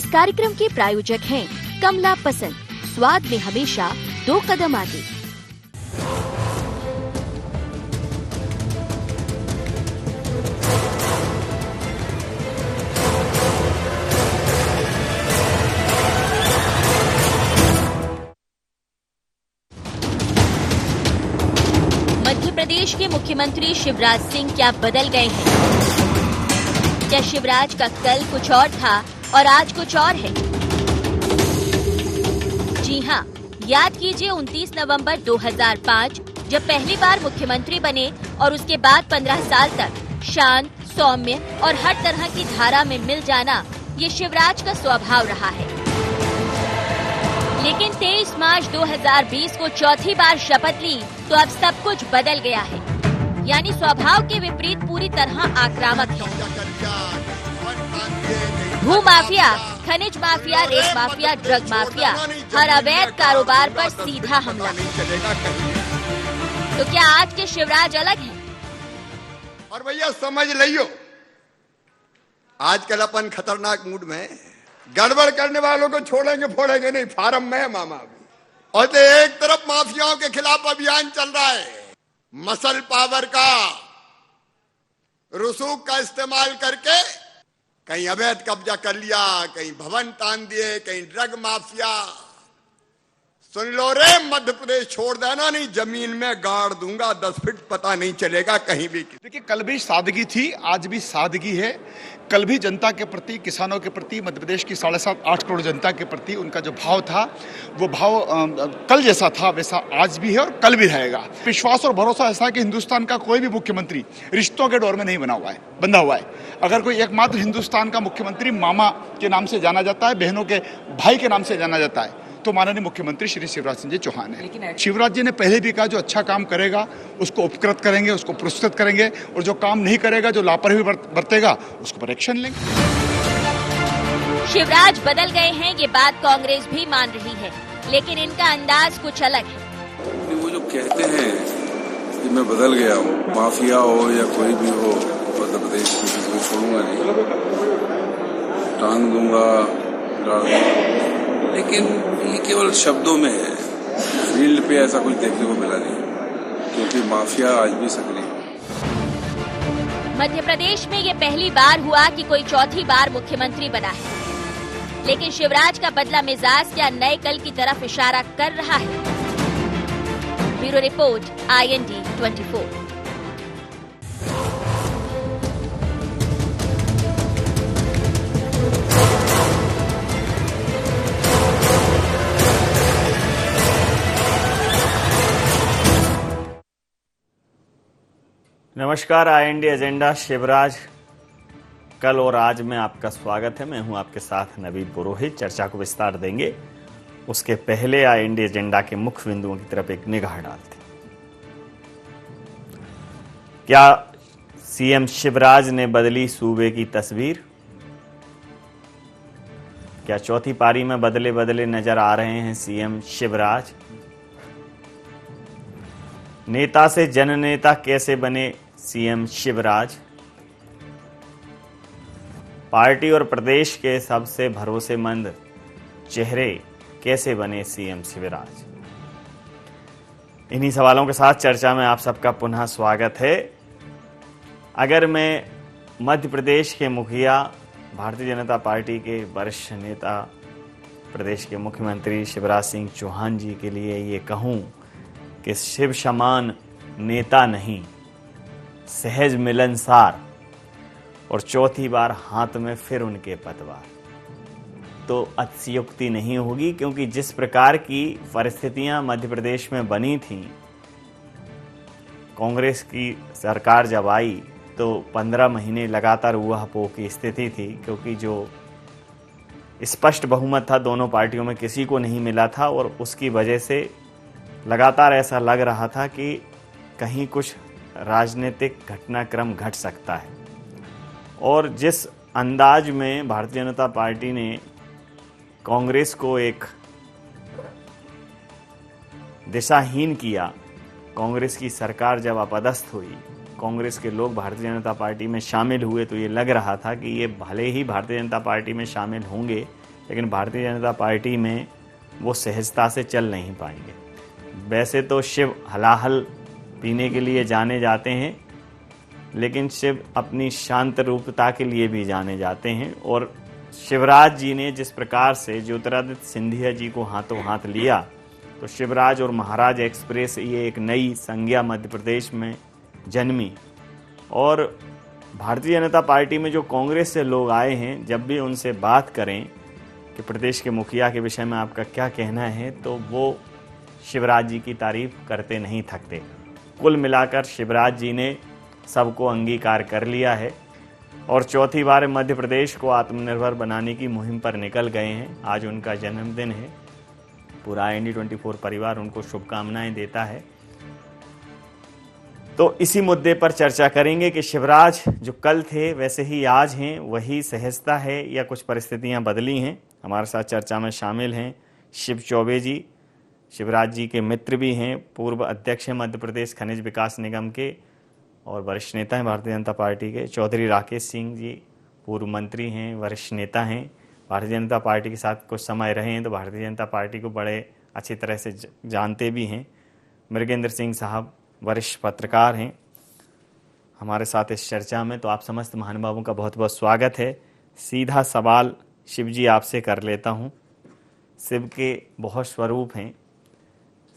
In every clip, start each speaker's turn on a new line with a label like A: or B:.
A: कार्यक्रम के प्रायोजक हैं कमला पसंद, स्वाद में हमेशा 2 कदम आगे। मध्य प्रदेश के मुख्यमंत्री शिवराज सिंह क्या बदल गए हैं? क्या शिवराज का कल कुछ और था और आज कुछ और है? जी हाँ, याद कीजिए 29 नवंबर 2005 जब पहली बार मुख्यमंत्री बने और उसके बाद 15 साल तक शांत, सौम्य और हर तरह की धारा में मिल जाना ये शिवराज का स्वभाव रहा है। लेकिन 23 मार्च 2020 को चौथी बार शपथ ली तो अब सब कुछ बदल गया है। यानी स्वभाव के विपरीत पूरी तरह आक्रामक है। भू माफिया, खनिज माफिया, रेत माफिया, ड्रग माफिया, हर अवैध कारोबार पर सीधा हमला। तो क्या आज के शिवराज अलग हैं?
B: और भैया समझ लियो, आजकल अपन खतरनाक मूड में, गड़बड़ करने वालों को छोड़ेंगे फोड़ेंगे नहीं, फार्म में है मामा भी। और तो एक तरफ माफियाओं के खिलाफ अभियान चल रहा है, मसल पावर का, रसूख का इस्तेमाल करके कहीं अवैध कब्जा कर लिया, कहीं भवन तान दिए, कहीं ड्रग माफिया। सुन लो रे, मध्य प्रदेश छोड़ देना नहीं, जमीन में गाड़ दूंगा, 10 फीट पता नहीं चलेगा कहीं भी।
C: देखिए, कल भी सादगी थी, आज भी सादगी है। कल भी जनता के प्रति, किसानों के प्रति, मध्य प्रदेश की 7.5-8 करोड़ जनता के प्रति उनका जो भाव था, वो भाव कल जैसा था वैसा आज भी है और कल भी रहेगा। विश्वास और भरोसा ऐसा है कि हिंदुस्तान का कोई भी मुख्यमंत्री रिश्तों के डोर में नहीं बंधा हुआ है। अगर कोई एकमात्र हिंदुस्तान का मुख्यमंत्री मामा के नाम से जाना जाता है, बहनों के भाई के नाम से जाना जाता है, तो माननीय मुख्यमंत्री श्री शिवराज सिंह जी चौहान है। शिवराज जी ने पहले भी कहा जो अच्छा काम करेगा उसको उपकृत करेंगे, उसको पुरस्कृत करेंगे, और जो काम नहीं करेगा, जो लापरवाही बरतेगा, उसको पर एक्शन लेंगे।
A: शिवराज बदल गए हैं, ये बात कांग्रेस भी मान रही है, लेकिन इनका अंदाज कुछ अलग है।
D: वो जो कहते हैं कि मैं बदल गया हूँ, माफिया हो या कोई भी हो, मध्य प्रदेश में किसी को छोड़ूंगा नहीं, टांग दूंगा, लेकिन ये केवल शब्दों में है। फील्ड पे ऐसा कुछ देखने को मिला नहीं, क्योंकि माफिया आज भी सक्रिय है।
A: मध्य प्रदेश में ये पहली बार हुआ कि कोई चौथी बार मुख्यमंत्री बना है, लेकिन शिवराज का बदला मिजाज क्या नए कल की तरफ इशारा कर रहा है? Bureau report, IND 24।
E: नमस्कार, IND एजेंडा शिवराज कल और आज में आपका स्वागत है। मैं हूं आपके साथ नवीन पुरोहित। चर्चा को विस्तार देंगे, उसके पहले IND एजेंडा के मुख्य बिंदुओं की तरफ एक निगाह डालते हैं। क्या CM शिवराज ने बदली सूबे की तस्वीर? क्या चौथी पारी में बदले बदले नजर आ रहे हैं CM शिवराज? नेता से जननेता कैसे बने CM शिवराज? पार्टी और प्रदेश के सबसे भरोसेमंद चेहरे कैसे बने CM शिवराज? इन्हीं सवालों के साथ चर्चा में आप सबका पुनः स्वागत है। अगर मैं मध्य प्रदेश के मुखिया, भारतीय जनता पार्टी के वरिष्ठ नेता, प्रदेश के मुख्यमंत्री शिवराज सिंह चौहान जी के लिए ये कहूं कि शिव समान नेता नहीं, सहज मिलनसार, और चौथी बार हाथ में फिर उनके पतवार, तो अतिशयोक्ति नहीं होगी। क्योंकि जिस प्रकार की परिस्थितियां मध्य प्रदेश में बनी थीं, कांग्रेस की सरकार जब आई तो 15 महीने लगातार ऊहापोह की स्थिति थी, क्योंकि जो स्पष्ट बहुमत था दोनों पार्टियों में किसी को नहीं मिला था, और उसकी वजह से लगातार ऐसा लग रहा था कि कहीं कुछ राजनीतिक घटनाक्रम घट सकता है। और जिस अंदाज में भारतीय जनता पार्टी ने कांग्रेस को एक दिशाहीन किया, कांग्रेस की सरकार जब अपदस्थ हुई, कांग्रेस के लोग भारतीय जनता पार्टी में शामिल हुए, तो ये लग रहा था कि ये भले ही भारतीय जनता पार्टी में शामिल होंगे, लेकिन भारतीय जनता पार्टी में वो सहजता से चल नहीं पाएंगे। वैसे तो शिव हलाहल पीने के लिए जाने जाते हैं, लेकिन शिव अपनी शांत रूपता के लिए भी जाने जाते हैं। और शिवराज जी ने जिस प्रकार से ज्योतिरादित्य सिंधिया जी को हाथों हाथ लिया, तो शिवराज और महाराज एक्सप्रेस ये एक नई संज्ञा मध्य प्रदेश में जन्मी। और भारतीय जनता पार्टी में जो कांग्रेस से लोग आए हैं, जब भी उनसे बात करें कि प्रदेश के मुखिया के विषय में आपका क्या कहना है, तो वो शिवराज जी की तारीफ करते नहीं थकते। कुल मिलाकर शिवराज जी ने सबको अंगीकार कर लिया है और चौथी बार मध्य प्रदेश को आत्मनिर्भर बनाने की मुहिम पर निकल गए हैं। आज उनका जन्मदिन है। पूरा ND24 परिवार उनको शुभकामनाएं देता है। तो इसी मुद्दे पर चर्चा करेंगे कि शिवराज जो कल थे वैसे ही आज हैं, वही सहजता है या कुछ परिस्थितियां बदली हैं। हमारे साथ चर्चा में शामिल हैं शिव चौबे जी, शिवराज जी के मित्र भी हैं, पूर्व अध्यक्ष हैं मध्य प्रदेश खनिज विकास निगम के और वरिष्ठ नेता हैं भारतीय जनता पार्टी के। चौधरी राकेश सिंह जी पूर्व मंत्री हैं, वरिष्ठ नेता हैं, भारतीय जनता पार्टी के साथ कुछ समय रहे हैं, तो भारतीय जनता पार्टी को बड़े अच्छी तरह से जानते भी हैं। मृगेंद्र सिंह साहब वरिष्ठ पत्रकार हैं हमारे साथ इस चर्चा में। तो आप समस्त महानुभावों का बहुत बहुत स्वागत है। सीधा सवाल शिव जी आपसे कर लेता हूँ। शिव के बहुत स्वरूप हैं,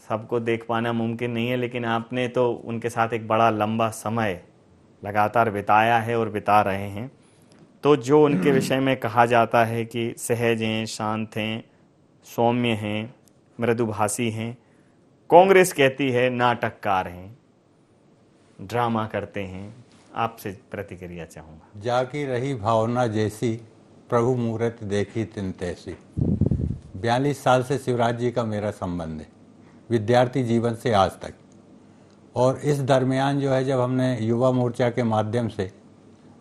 E: सबको देख पाना मुमकिन नहीं है, लेकिन आपने तो उनके साथ एक बड़ा लंबा समय लगातार बिताया है और बिता रहे हैं। तो जो उनके विषय में कहा जाता है कि सहज हैं, शांत हैं, सौम्य हैं, मृदुभाषी हैं, कांग्रेस कहती है नाटककार हैं, ड्रामा करते हैं, आपसे प्रतिक्रिया चाहूँगा।
F: जाकी रही भावना जैसी, प्रभु मूर्त देखी तिन तैसी। 42 साल से शिवराज जी का मेरा संबंध है, विद्यार्थी जीवन से आज तक। और इस दरमियान जो है, जब हमने युवा मोर्चा के माध्यम से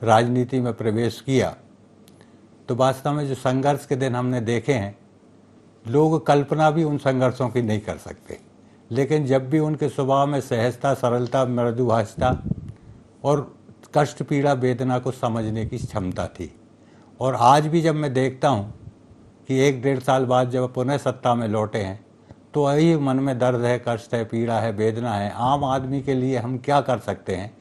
F: राजनीति में प्रवेश किया, तो वास्तव में जो संघर्ष के दिन हमने देखे हैं, लोग कल्पना भी उन संघर्षों की नहीं कर सकते। लेकिन जब भी उनके स्वभाव में सहजता, सरलता, मृदुभाषिता और कष्ट, पीड़ा, वेदना को समझने की क्षमता थी। और आज भी जब मैं देखता हूँ कि 1-1.5 साल बाद जब पुनः सत्ता में लौटे हैं, तो वही मन में दर्द है, कष्ट है, पीड़ा है, वेदना है। आम आदमी के लिए हम क्या कर सकते हैं,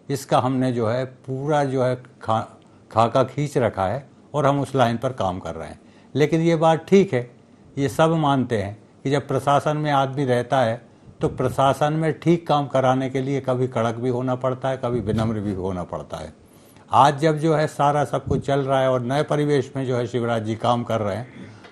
F: इसका हमने जो है पूरा जो है खाका खींच रखा है और हम उस लाइन पर काम कर रहे हैं। लेकिन ये बात ठीक है, ये सब मानते हैं कि जब प्रशासन में आदमी रहता है तो प्रशासन में ठीक काम कराने के लिए कभी कड़क भी होना पड़ता है, कभी विनम्र भी होना पड़ता है। आज जब जो है सारा सब कुछ चल रहा है और नए परिवेश में जो है शिवराज जी काम कर रहे हैं,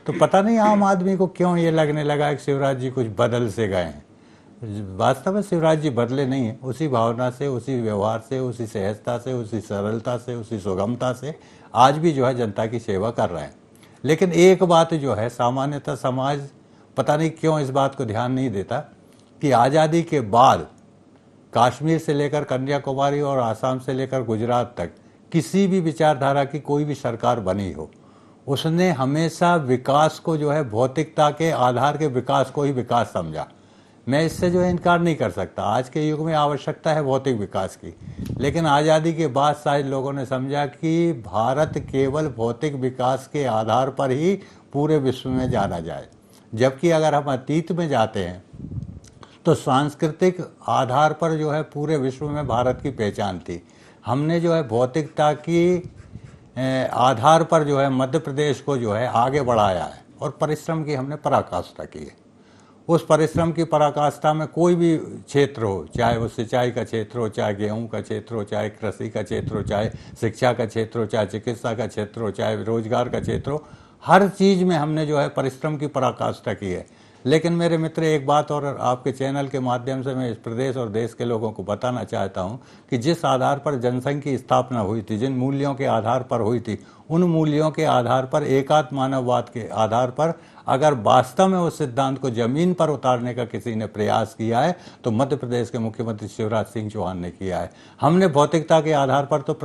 F: तो पता नहीं आम आदमी को क्यों ये लगने लगा कि शिवराज जी कुछ बदल से गए हैं। वास्तव में शिवराज जी बदले नहीं हैं। उसी भावना से, उसी व्यवहार से, उसी सहजता से, उसी सरलता से, उसी सुगमता से आज भी जो है जनता की सेवा कर रहे हैं। लेकिन एक बात जो है, सामान्यतः समाज पता नहीं क्यों इस बात को ध्यान नहीं देता कि आज़ादी के बाद कश्मीर से लेकर कन्याकुमारी और आसाम से लेकर गुजरात तक किसी भी विचारधारा की कोई भी सरकार बनी हो, उसने हमेशा विकास को जो है भौतिकता के आधार के विकास को ही विकास समझा। मैं इससे जो है इनकार नहीं कर सकता। आज के युग में आवश्यकता है भौतिक विकास की, लेकिन आज़ादी के बाद शायद लोगों ने समझा कि भारत केवल भौतिक विकास के आधार पर ही पूरे विश्व में जाना जाए। जबकि अगर हम अतीत में जाते हैं तो सांस्कृतिक आधार पर जो है पूरे विश्व में भारत की पहचान थी। हमने जो है भौतिकता की आधार पर जो है मध्य प्रदेश को जो है आगे बढ़ाया है और परिश्रम की हमने पराकाष्ठा की है। उस परिश्रम की पराकाष्ठा में कोई भी क्षेत्र हो, चाहे वो सिंचाई का क्षेत्र हो, चाहे गेहूं का क्षेत्र हो, चाहे कृषि का क्षेत्र हो, चाहे शिक्षा का क्षेत्र हो, चाहे चिकित्सा का क्षेत्र हो, चाहे रोजगार का क्षेत्र हो, हर चीज़ में हमने जो है परिश्रम की पराकाष्ठा की है। लेकिन मेरे मित्र, एक बात और आपके चैनल के माध्यम से मैं इस प्रदेश और देश के लोगों को बताना चाहता हूं कि जिस आधार पर जनसंघ की स्थापना हुई थी, जिन मूल्यों के आधार पर हुई थी, उन मूल्यों के आधार पर, एकात्म मानववाद के आधार पर अगर वास्तव में उस सिद्धांत को जमीन पर उतारने का किसी ने प्रयास किया है तो मध्य प्रदेश के मुख्यमंत्री शिवराज सिंह चौहान ने किया है। हमने भौतिकता के आधार पर तो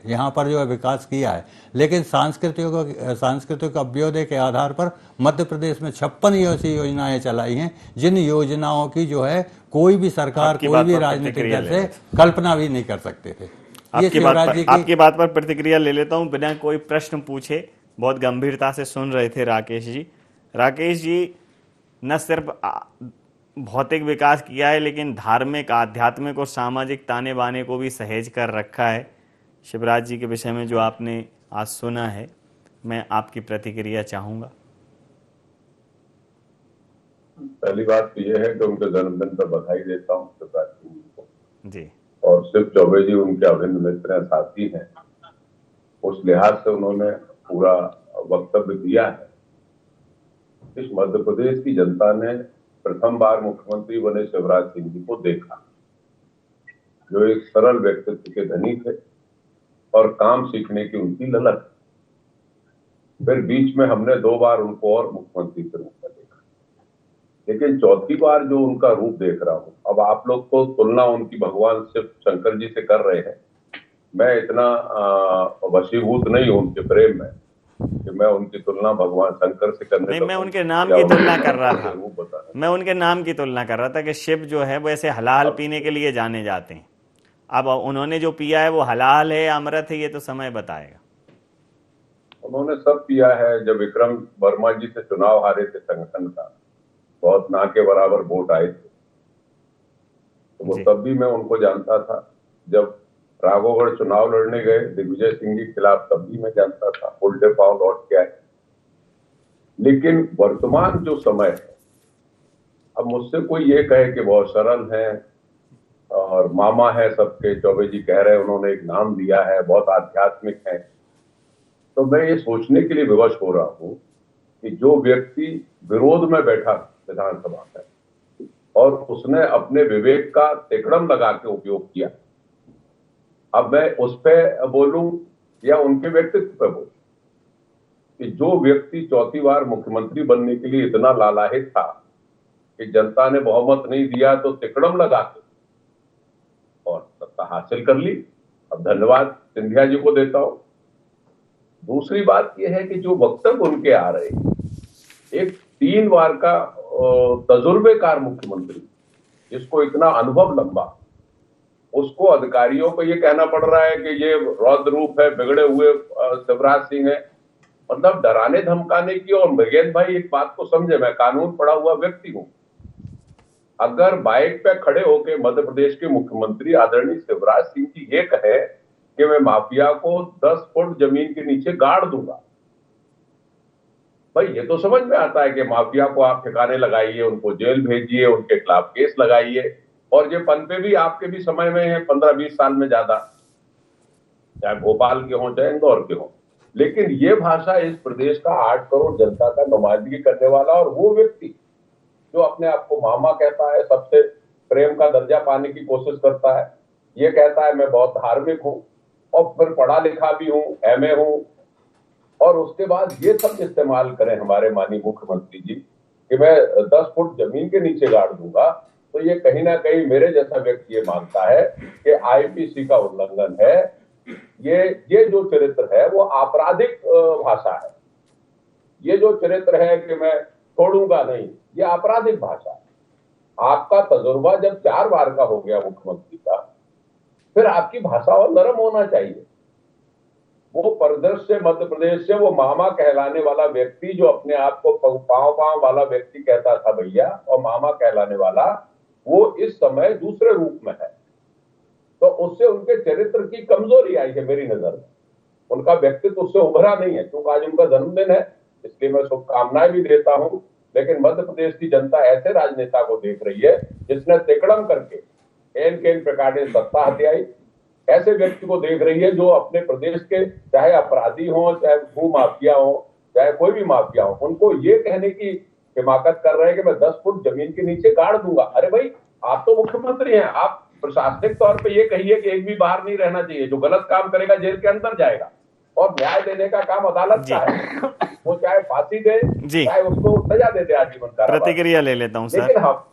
F: यहाँ पर जो है विकास किया है, लेकिन सांस्कृतिक अभ्युदय के आधार पर मध्य प्रदेश में 56 ऐसी योजनाएं चलाई हैं जिन योजनाओं की जो है कोई भी सरकार, कोई भी राजनीतिक दल से कल्पना भी नहीं कर सकते थे।
E: आपकी बात पर प्रतिक्रिया ले लेता हूं बिना कोई प्रश्न पूछे। बहुत गंभीरता से सुन रहे थे राकेश जी। राकेश जी न सिर्फ भौतिक विकास किया है, लेकिन धार्मिक, आध्यात्मिक और सामाजिक ताने बाने को भी सहेज कर रखा है। शिवराज जी के विषय में जो आपने आज सुना है, मैं आपकी प्रतिक्रिया चाहूँगा।
G: पहली बात तो यह है कि उनके जन्मदिन पर बधाई देता हूँ शिवराज सिंह जी को
E: जी।
G: और शिव चौबे जी उनके अभिन्न मित्र हैं, साथी हैं। उस लिहाज से उन्होंने पूरा वक्तव्य दिया है। इस मध्य प्रदेश की जनता ने प्रथम बार मुख्यमंत्री बने शिवराज सिंह जी को देखा, जो एक सरल व्यक्तित्व के धनी थे और काम सीखने की उनकी ललक। फिर बीच में हमने 2 बार उनको और मुख्यमंत्री के रूप में देखा, लेकिन चौथी बार जो उनका रूप देख रहा हूं, अब आप लोग तो तुलना उनकी भगवान शिव शंकर जी से कर रहे हैं। मैं इतना वशीभूत नहीं हूं उनके प्रेम में कि मैं उनकी तुलना भगवान शंकर से करने
E: नहीं, मैं उनके नाम की तुलना कर रहा था। मैं उनके नाम की तुलना कर रहा था कि शिव जो है वो ऐसे हलाल पीने के लिए जाने जाते हैं। अब उन्होंने जो पिया है वो हलाल है, अमृत है, ये तो समय बताएगा।
G: उन्होंने सब पिया है। जब विक्रम वर्मा जी से चुनाव हारे थे संगठन का, बहुत ना के बराबर वोट आए थे, तो वो तब भी मैं उनको जानता था। जब राघवगढ़ चुनाव लड़ने गए दिग्विजय सिंह के खिलाफ, तब भी मैं जानता था। उल्टे पांव लौट के आए। लेकिन वर्तमान जो समय है, अब मुझसे कोई ये कहे कि बहुत सरल है और मामा है सबके, चौबे जी कह रहे हैं उन्होंने एक नाम दिया है, बहुत आध्यात्मिक है, तो मैं ये सोचने के लिए विवश हो रहा हूं कि जो व्यक्ति विरोध में बैठा विधानसभा में और उसने अपने विवेक का तिकड़म लगा के उपयोग किया, अब मैं उस पे बोलूं या उनके व्यक्तित्व पे बोलूं कि जो व्यक्ति चौथी बार मुख्यमंत्री बनने के लिए इतना लालायित था कि जनता ने बहुमत नहीं दिया तो तिकड़म लगा के और सत्ता हासिल कर ली। अब धन्यवाद सिंधिया जी को देता हूं। दूसरी बात यह है कि जो वक्तव्य उनके आ रहे हैं, एक 3 बार का तजुर्बेकार मुख्यमंत्री जिसको इतना अनुभव लंबा, उसको अधिकारियों को ये कहना पड़ रहा है कि ये रौद्र रूप है, बिगड़े हुए शिवराज सिंह है, मतलब डराने धमकाने की। और मृगेंद्र भाई एक बात को समझे, मैं कानून पढ़ा हुआ व्यक्ति हूं। अगर बाइक पे खड़े होके मध्य प्रदेश के मुख्यमंत्री आदरणीय शिवराज सिंह जी ये कहे कि मैं माफिया को 10 फुट जमीन के नीचे गाड़ दूंगा, भाई ये तो समझ में आता है कि माफिया को आप ठिकाने लगाइए, उनको जेल भेजिए, उनके खिलाफ केस लगाइए। और ये पनपे भी आपके भी समय में है, 15-20 साल में ज्यादा, चाहे भोपाल के हों चाहे इंदौर के हों। लेकिन ये भाषा इस प्रदेश का 8 करोड़ जनता का नुमाइंदगी करने वाला और वो व्यक्ति जो अपने आप को मामा कहता है, सबसे प्रेम का दर्जा पाने की कोशिश करता है, ये कहता है मैं बहुत धार्मिक हूं और फिर पढ़ा लिखा भी हूं, MA हूं, और उसके बाद ये सब इस्तेमाल करें हमारे माननीय मुख्यमंत्री जी कि मैं 10 फुट जमीन के नीचे गाड़ दूंगा, तो ये कहीं ना कहीं मेरे जैसा व्यक्ति ये मानता है कि IPC का उल्लंघन है। ये जो चरित्र है वो आपराधिक भाषा है। ये जो चरित्र है कि मैं छोड़ूंगा नहीं, ये आपराधिक भाषा है। आपका तजुर्बा जब 4 बार का हो गया मुख्यमंत्री का, फिर आपकी भाषा और नरम होना चाहिए। वो परिदृश्य मध्य प्रदेश से वो मामा कहलाने वाला व्यक्ति जो अपने आप को पांव वाला व्यक्ति कहता था भैया, और मामा कहलाने वाला, वो इस समय दूसरे रूप में है। तो उससे उनके चरित्र की कमजोरी आई है मेरी नजर में। उनका व्यक्तित्व उससे उभरा नहीं है। क्योंकि आज उनका जन्मदिन है, इसलिए मैं शुभकामनाएं भी देता हूं। लेकिन मध्य प्रदेश की जनता ऐसे राजनेता को देख रही है जिसने तिकड़म करके एन प्रकार ने सत्ता हथियाई। ऐसे व्यक्ति को देख रही है जो अपने प्रदेश के चाहे अपराधी हो, चाहे भू माफिया हो, चाहे कोई भी माफिया हो, उनको ये कहने की हिमाकत कर रहे हैं कि मैं 10 फुट जमीन के नीचे गाड़ दूंगा। अरे भाई, आप तो मुख्यमंत्री हैं, आप प्रशासनिक तौर पे ये कहिए कि एक भी बाहर नहीं रहना चाहिए। जो गलत काम करेगा जेल के अंदर जाएगा, और न्याय देने का काम अदालत का है। वो चाहे फांसी दे, चाहे उसको सजा दे आजीवन कारावास।
E: प्रतिक्रिया ले लेता हूँ सर।
G: लेकिन हम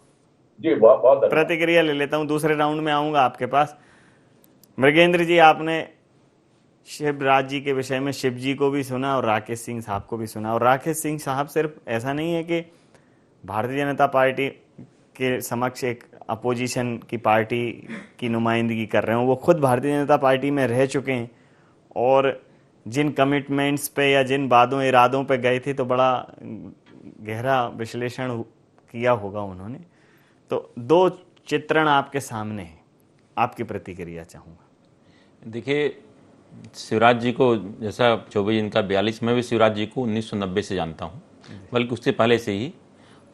G: जी बहुत
E: प्रतिक्रिया ले लेता हूँ, दूसरे राउंड में आऊंगा आपके पास। मृगेंद्र जी, आपने शिवराज जी के विषय में शिव जी को भी सुना और राकेश सिंह साहब को भी सुना। और राकेश सिंह साहब सिर्फ ऐसा नहीं है कि भारतीय जनता पार्टी के समक्ष एक अपोजिशन की पार्टी की नुमाइंदगी कर रहे हो, वो खुद भारतीय जनता पार्टी में रह चुके हैं और जिन कमिटमेंट्स पे या जिन वादों इरादों पे गए थे तो बड़ा गहरा विश्लेषण किया होगा उन्होंने। तो दो चित्रण आपके सामने है, आपकी प्रतिक्रिया चाहूँगा।
H: देखिए, शिवराज जी को, जैसा चौबे जी इनका 42, मैं भी शिवराज जी को 1990 से जानता हूँ, बल्कि उससे पहले से ही,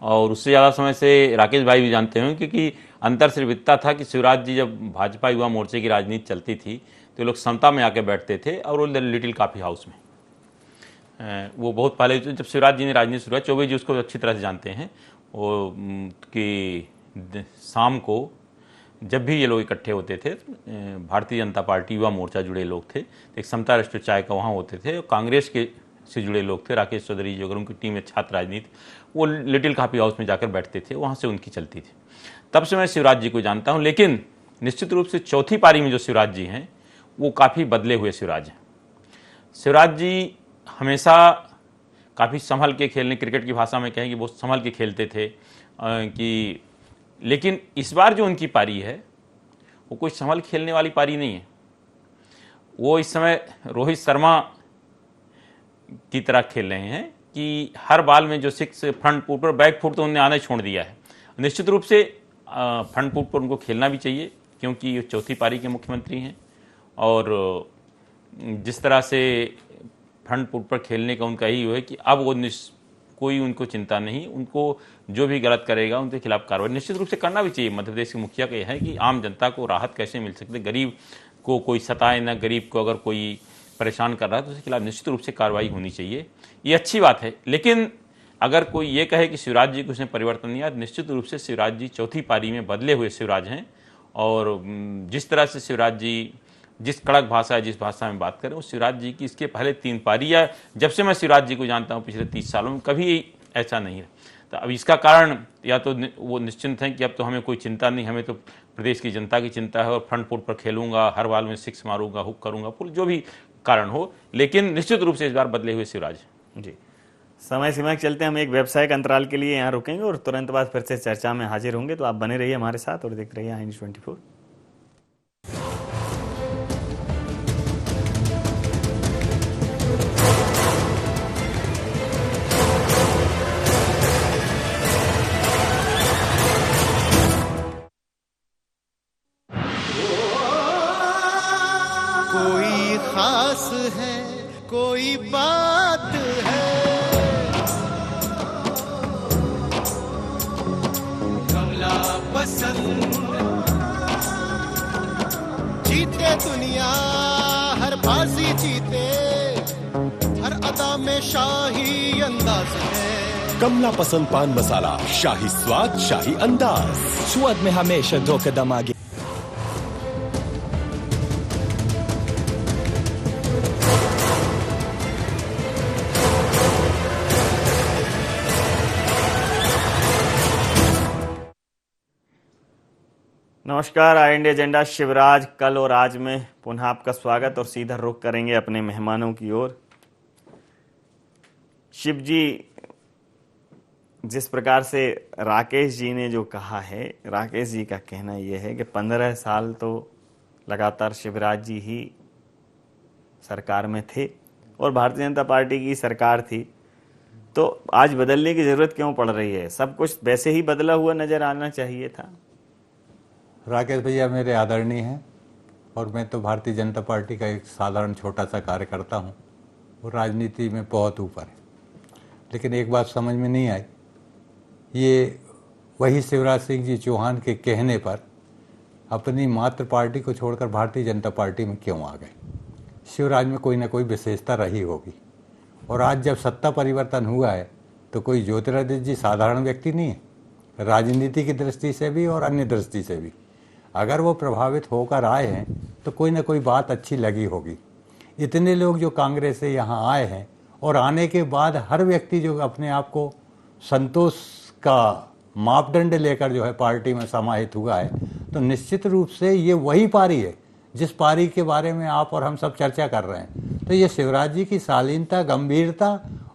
H: और उससे ज़्यादा समय से राकेश भाई भी जानते हैं, क्योंकि अंतर सिर्फ इतना था कि शिवराज जी जब भाजपा युवा मोर्चे की राजनीति चलती थी तो लोग समता में आके बैठते थे, और वो लिटिल कॉफ़ी हाउस में, वो बहुत पहले जब शिवराज जी ने राजनीति शुरू, चौबे जी उसको अच्छी तरह से जानते हैं, वो कि शाम को जब भी ये लोग इकट्ठे होते थे, भारतीय जनता पार्टी युवा मोर्चा जुड़े लोग थे, एक समता रेस्टोरेंट चाय का वहाँ होते थे, कांग्रेस के से जुड़े लोग थे, राकेश चौधरी जो, अगर उनकी टीम में छात्र राजनीति, वो लिटिल कॉफ़ी हाउस में जाकर बैठते थे, वहाँ से उनकी चलती थी। तब से मैं शिवराज जी को जानता हूँ, लेकिन निश्चित रूप से चौथी पारी में जो शिवराज जी हैं वो काफ़ी बदले हुए शिवराज हैं। शिवराज जी हमेशा काफ़ी संभल के खेलने, क्रिकेट की भाषा में कहें कि बहुत संभल के खेलते थे, कि लेकिन इस बार जो उनकी पारी है वो कोई संभल खेलने वाली पारी नहीं है। वो इस समय रोहित शर्मा की तरह खेल रहे हैं कि हर बॉल में जो 6 फ्रंट फुट पर, बैक फुट तो उन्होंने आना छोड़ दिया है। निश्चित रूप से फ्रंट फुट पर उनको खेलना भी चाहिए, क्योंकि ये चौथी पारी के मुख्यमंत्री हैं, और जिस तरह से फ्रंट फुट पर खेलने का उनका यही है कि अब वो कोई उनको चिंता नहीं, उनको जो भी गलत करेगा उनके खिलाफ कार्रवाई निश्चित रूप से करना भी चाहिए। मध्य प्रदेश के मुखिया का यह है कि आम जनता को राहत कैसे मिल सकती है, गरीब को कोई सताए ना, गरीब को अगर कोई परेशान कर रहा है तो उसके खिलाफ निश्चित रूप से कार्रवाई होनी चाहिए, ये अच्छी बात है। लेकिन अगर कोई ये कहे कि शिवराज जी को उसने परिवर्तन नहीं आया, निश्चित रूप से शिवराज जी चौथी पारी में बदले हुए शिवराज हैं, और जिस तरह से शिवराज जी जिस कड़क भाषा है, जिस भाषा में बात करें, वो शिवराज जी की इसके पहले 3 पारी, या जब से मैं शिवराज जी को जानता हूँ पिछले 30 सालों में, कभी ऐसा नहीं है। तो अब इसका कारण या तो वो निश्चिंत हैं कि अब तो हमें कोई चिंता नहीं, हमें तो प्रदेश की जनता की चिंता है, और फ्रंट फुट पर खेलूंगा, हर बॉल में 6 मारूंगा, हुक करूंगा, पुल, जो भी कारण हो, लेकिन निश्चित रूप से इस बार बदले हुए शिवराज
E: जी। समय सीमा के चलते हम एक व्यावसायिक अंतराल के लिए यहाँ रुकेंगे और तुरंत बाद फिर से चर्चा में हाजिर होंगे, तो आप बने रहिए हमारे साथ और देखते रहिए i24।
I: कोई खास है, कोई बात है, कमला पसंद, जीते दुनिया हर बाजी जीते, हर अदा में शाही अंदाज है।
J: कमला पसंद पान मसाला, शाही स्वाद, शाही अंदाज,
K: स्वाद में हमेशा 2 कदम आगे।
E: नमस्कार, आई एजेंडा शिवराज कल और आज में पुनः आपका स्वागत, और सीधा रुख करेंगे अपने मेहमानों की ओर। शिव जी, जिस प्रकार से राकेश जी ने जो कहा है, राकेश जी का कहना यह है कि 15 साल तो लगातार शिवराज जी ही सरकार में थे और भारतीय जनता पार्टी की सरकार थी, तो आज बदलने की जरूरत क्यों पड़ रही है? सब कुछ वैसे ही बदला हुआ नजर आना चाहिए था।
F: राकेश भैया मेरे आदरणीय हैं, और मैं तो भारतीय जनता पार्टी का एक साधारण छोटा सा कार्यकर्ता हूँ, वो राजनीति में बहुत ऊपर है। लेकिन एक बात समझ में नहीं आई, ये वही शिवराज सिंह जी चौहान के कहने पर अपनी मातृ पार्टी को छोड़कर भारतीय जनता पार्टी में क्यों आ गए? शिवराज में कोई ना कोई विशेषता रही होगी, और आज जब सत्ता परिवर्तन हुआ है तो कोई ज्योतिरादित्य जी साधारण व्यक्ति नहीं है, राजनीति की दृष्टि से भी और अन्य दृष्टि से भी। अगर वो प्रभावित होकर आए हैं तो कोई ना कोई बात अच्छी लगी होगी। इतने लोग जो कांग्रेस से यहाँ आए हैं, और आने के बाद हर व्यक्ति जो अपने आप को संतोष का मापदंड लेकर जो है पार्टी में समाहित हुआ है, तो निश्चित रूप से ये वही पारी है जिस पारी के बारे में आप और हम सब चर्चा कर रहे हैं। तो ये शिवराज जी की शालीनता, गंभीरता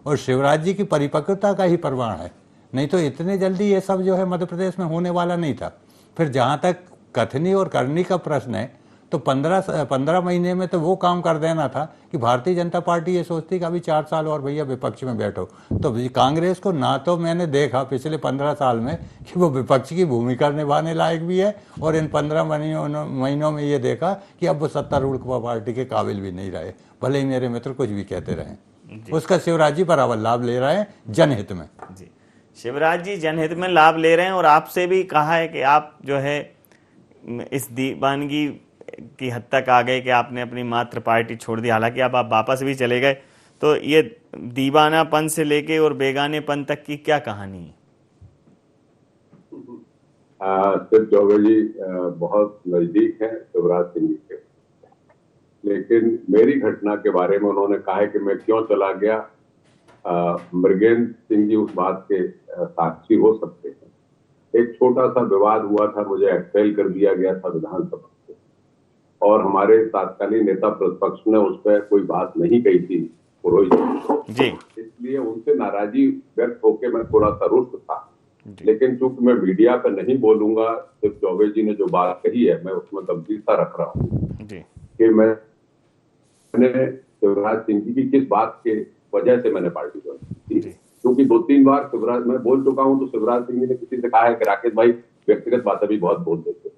F: और शिवराज जी की परिपक्वता का ही प्रमाण है, नहीं तो इतने जल्दी ये सब जो है मध्य प्रदेश में होने वाला नहीं था। फिर जहाँ तक कथनी और करनी का प्रश्न है, तो 15 महीने में तो वो काम कर देना था कि भारतीय जनता पार्टी ये सोचती कि अभी 4 साल और भैया विपक्ष में बैठो। तो कांग्रेस को ना तो मैंने देखा पिछले 15 साल में कि वो विपक्ष की भूमिका निभाने लायक भी है, और इन 15 महीनों में ये देखा कि अब वो सत्तारूढ़ पार्टी के काबिल भी नहीं रहे, भले ही मेरे मित्र कुछ भी कहते रहे। उसका शिवराज जी बराबर लाभ ले रहे हैं जनहित में।
E: जी, शिवराज जी जनहित में लाभ ले रहे हैं, और आपसे भी कहा है कि आप जो है इस दीवानगी की हद तक आ गए कि आपने अपनी मात्र पार्टी छोड़ दी। हालांकि अब आप वापस भी चले गए, तो ये दीवानापन से लेके और बेगानेपन तक की क्या कहानी है?
G: शिव चौबे जी बहुत नजदीक हैं शिवराज सिंह जी के, लेकिन मेरी घटना के बारे में उन्होंने कहा है कि मैं क्यों चला गया। मृगेंद्र सिंह जी उस बात के साक्षी हो सकते हैं। एक छोटा सा विवाद हुआ था, मुझे एक्सपेल कर दिया गया था विधानसभा से, और हमारे तत्कालीन नेता प्रतिपक्ष ने उस पर कोई बात नहीं कही थी पुरोहित जी, इसलिए उनसे नाराजगी व्यक्त होकर मैं थोड़ा सा रुष्ट था। लेकिन चूंकि मैं मीडिया पर नहीं बोलूंगा, शिव चौबे जी ने जो बात कही है मैं उसमें गंभीरता रख रहा हूँ कि मैंने शिवराज सिंह जी की किस बात के वजह से मैंने पार्टी ज्वाइन की थी। क्योंकि 2-3 बार शिवराज मैं बोल चुका हूं, तो शिवराज सिंह जी ने किसी से कहा है कि राकेश भाई व्यक्तिगत बातें भी बहुत बोल देते।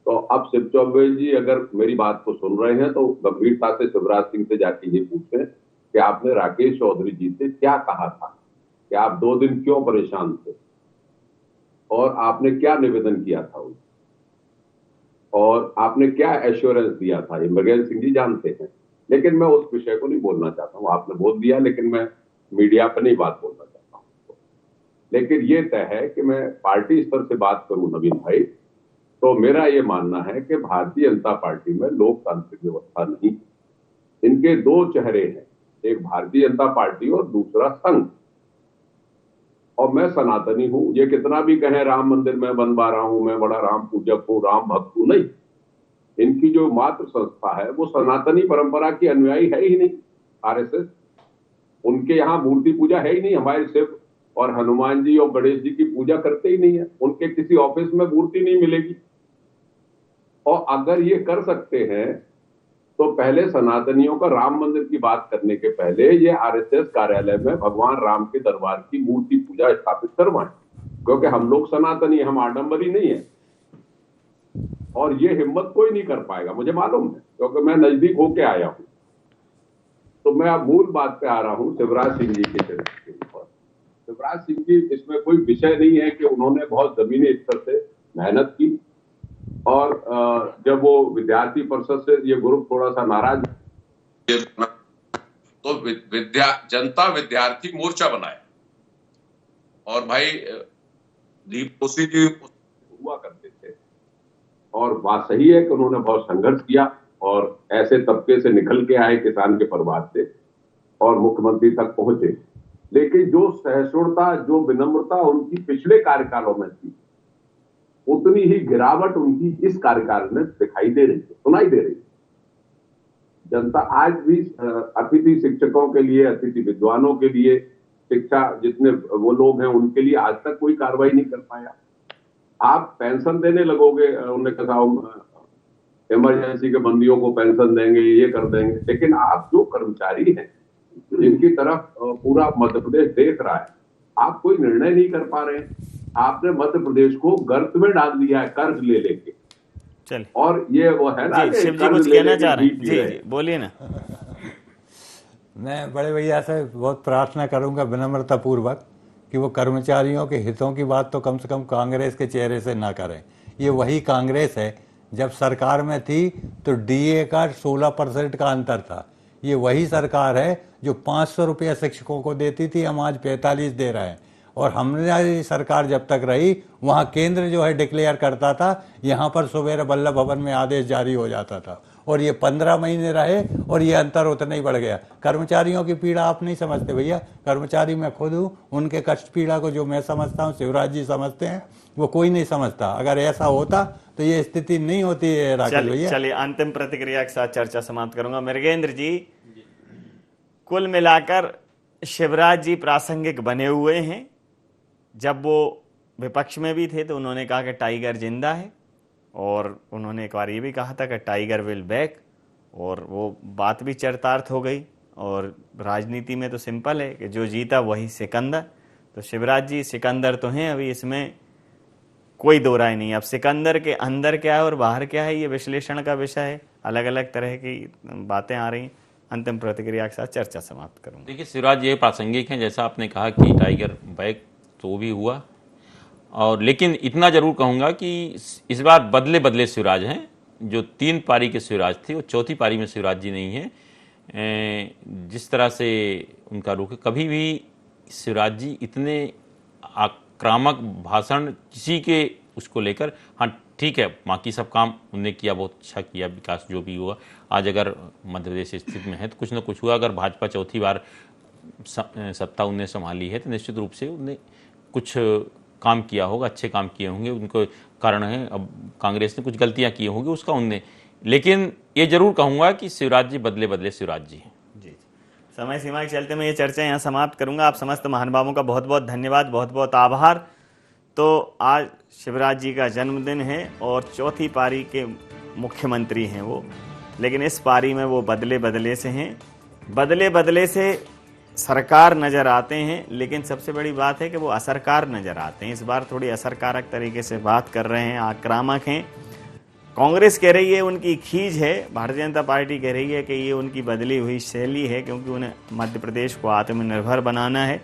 G: तो अब शिव चौबे जी अगर मेरी बात को सुन रहे हैं तो गंभीरता से शिवराज सिंह से जाके ये पूछें कि आपने राकेश चौधरी जी से क्या कहा था, कि आप 2 दिन क्यों परेशान थे, और आपने क्या निवेदन किया था उनको, और आपने क्या एश्योरेंस दिया था। ये मृगेंद्र सिंह जी जानते हैं, लेकिन मैं उस विषय को नहीं बोलना चाहता हूँ। आपने बोल दिया, लेकिन मैं मीडिया पर नहीं बात बोलना चाहता हूँ। लेकिन ये तय है कि मैं पार्टी स्तर से बात करूं नवीन भाई, तो मेरा ये मानना है कि भारतीय जनता पार्टी में लोकतांत्रिक व्यवस्था नहीं। इनके 2 चेहरे हैं, एक भारतीय जनता पार्टी और दूसरा संघ। और मैं सनातनी हूं, ये कितना भी कहें राम मंदिर में बनवा रहा हूं, मैं बड़ा राम पूजक हूं, राम भक्त हूं, नहीं। इनकी जो मातृ संस्था है वो सनातनी परंपरा की अनुयायी है ही नहीं। आरएसएस, उनके यहाँ मूर्ति पूजा है ही नहीं। हमारे शिव और हनुमान जी और गणेश जी की पूजा करते ही नहीं है, उनके किसी ऑफिस में मूर्ति नहीं मिलेगी। और अगर ये कर सकते हैं तो पहले सनातनियों का राम मंदिर की बात करने के पहले ये आरएसएस कार्यालय में भगवान राम के दरबार की मूर्ति पूजा स्थापित करवाएं, क्योंकि हम लोग सनातनी, हम आडंबरी नहीं है। और ये हिम्मत कोई नहीं कर पाएगा, मुझे मालूम है, क्योंकि मैं नजदीक होके आया हूं। तो मैं अब मूल बात पे आ रहा हूं, शिवराज सिंह जी के चरित्र के ऊपर। शिवराज सिंह जी, इसमें कोई विषय नहीं है कि उन्होंने बहुत जमीनी स्तर से मेहनत की, और जब वो विद्यार्थी परिषद से ये ग्रुप थोड़ा सा नाराज,
L: तो जनता विद्यार्थी मोर्चा बनाया, और भाई दीपोसी जी
G: हुआ करते थे। और बात सही है कि उन्होंने बहुत संघर्ष किया और ऐसे तबके से निकल के आए, किसान के परिवार से, और मुख्यमंत्री तक पहुंचे। लेकिन जो सहिष्णुता, जो विनम्रता उनकी पिछले कार्यकालों में थी, उतनी ही गिरावट उनकी इस कार्यकाल में दिखाई दे रही है, सुनाई दे रही है। जनता आज भी अतिथि शिक्षकों के लिए, अतिथि विद्वानों के लिए, शिक्षा जितने वो लोग हैं उनके लिए आज तक कोई कार्रवाई नहीं कर पाया। आप पेंशन देने लगोगे, उन्होंने कहा इमरजेंसी के बंदियों को पेंशन देंगे, ये कर देंगे, लेकिन आप जो कर्मचारी हैं जिनकी तरफ पूरा मध्य प्रदेश देख रहा है, आप कोई निर्णय नहीं कर पा रहे हैं। आपने मध्य प्रदेश को गर्त में डाल दिया है कर्ज ले लेके।
E: चल,
G: और ये वो है ना,
E: शिव जी कुछ कहना चाह रहे हैं? जी बोलिए ना।
F: मैं बड़े भैया से बहुत प्रार्थना करूंगा विनम्रता पूर्वक कि वो कर्मचारियों के हितों की बात तो कम से कम कांग्रेस के चेहरे से ना करें। ये वही कांग्रेस है जब सरकार में थी तो डीए का 16% का अंतर था। ये वही सरकार है जो 500 रुपया शिक्षकों को देती थी, हम आज 45 दे रहे हैं। और हमने सरकार जब तक रही वहाँ केंद्र जो है डिक्लेयर करता था, यहाँ पर सुबेरे वल्लभ भवन में आदेश जारी हो जाता था, और ये 15 महीने रहे और ये अंतर उतना ही बढ़ गया। कर्मचारियों की पीड़ा आप नहीं समझते भैया, कर्मचारी मैं खुद हूँ, उनके कष्ट पीड़ा को जो मैं समझता हूँ शिवराज जी समझते हैं, वो कोई नहीं समझता। अगर ऐसा होता तो ये स्थिति नहीं होती है राकेश भैया।
E: चलिए अंतिम प्रतिक्रिया के साथ चर्चा समाप्त करूंगा। मृगेंद्र जी, कुल मिलाकर शिवराज जी प्रासंगिक बने हुए हैं। जब वो विपक्ष में भी थे तो उन्होंने कहा कि टाइगर जिंदा है, और उन्होंने एक बार ये भी कहा था कि टाइगर विल बैक, और वो बात भी चरितार्थ हो गई। और राजनीति में तो सिंपल है कि जो जीता वही सिकंदर। तो शिवराज जी सिकंदर तो हैं, अभी इसमें कोई दो राय नहीं। अब सिकंदर के अंदर क्या है और बाहर क्या है, ये विश्लेषण का विषय है, अलग अलग तरह की बातें आ रही। अंतिम प्रतिक्रिया के साथ चर्चा समाप्त करूंगा।
H: देखिए शिवराज, ये प्रासंगिक है, जैसा आपने कहा कि टाइगर बैक तो भी हुआ, और लेकिन इतना जरूर कहूंगा कि इस बार बदले बदले शिवराज हैं। जो 3 पारी के शिवराज थे वो चौथी पारी में शिवराज जी नहीं है। जिस तरह से उनका रुख, कभी भी शिवराज जी इतने आक्रामक भाषण किसी के उसको लेकर, हाँ ठीक है बाकी सब काम उन्होंने किया, बहुत अच्छा किया, विकास जो भी हुआ। आज अगर मध्य प्रदेश स्थिति में है तो कुछ ना कुछ हुआ। अगर भाजपा चौथी बार सत्ता उन्हें संभाली है तो निश्चित रूप से उन्हें कुछ काम किया होगा, अच्छे काम किए होंगे। उनको कारण है, अब कांग्रेस ने कुछ गलतियां की होंगी उसका उनने, लेकिन ये जरूर कहूंगा कि शिवराज जी बदले बदले शिवराज जी हैं।
E: जी, समय सीमा के चलते मैं ये चर्चा यहाँ समाप्त करूंगा। आप समस्त महानुभावों का बहुत बहुत धन्यवाद, बहुत बहुत आभार। तो आज शिवराज जी का जन्मदिन है और चौथी पारी के मुख्यमंत्री हैं वो, लेकिन इस पारी में वो बदले बदले से हैं, बदले बदले से सरकार नज़र आते हैं, लेकिन सबसे बड़ी बात है कि वो असरकार नज़र आते हैं। इस बार थोड़ी असरकारक तरीके से बात कर रहे हैं, आक्रामक हैं। कांग्रेस कह रही है उनकी खींच है, भारतीय जनता पार्टी कह रही है कि ये उनकी बदली हुई शैली है, क्योंकि उन्हें मध्य प्रदेश को आत्मनिर्भर बनाना है।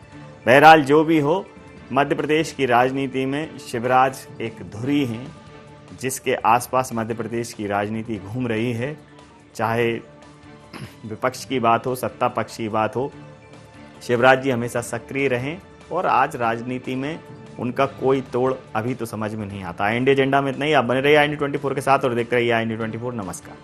E: बहरहाल जो भी हो, मध्य प्रदेश की राजनीति में शिवराज एक धुरी हैं जिसके आसपास मध्य प्रदेश की राजनीति घूम रही है। चाहे विपक्ष की बात हो, सत्ता पक्ष की बात हो, शिवराज जी हमेशा सक्रिय रहें और आज राजनीति में उनका कोई तोड़ अभी तो समझ में नहीं आता। इंडिया एजेंडा में इतना ही। आप बने रहिए IND24 के साथ और देखते रहिए IND24। नमस्कार।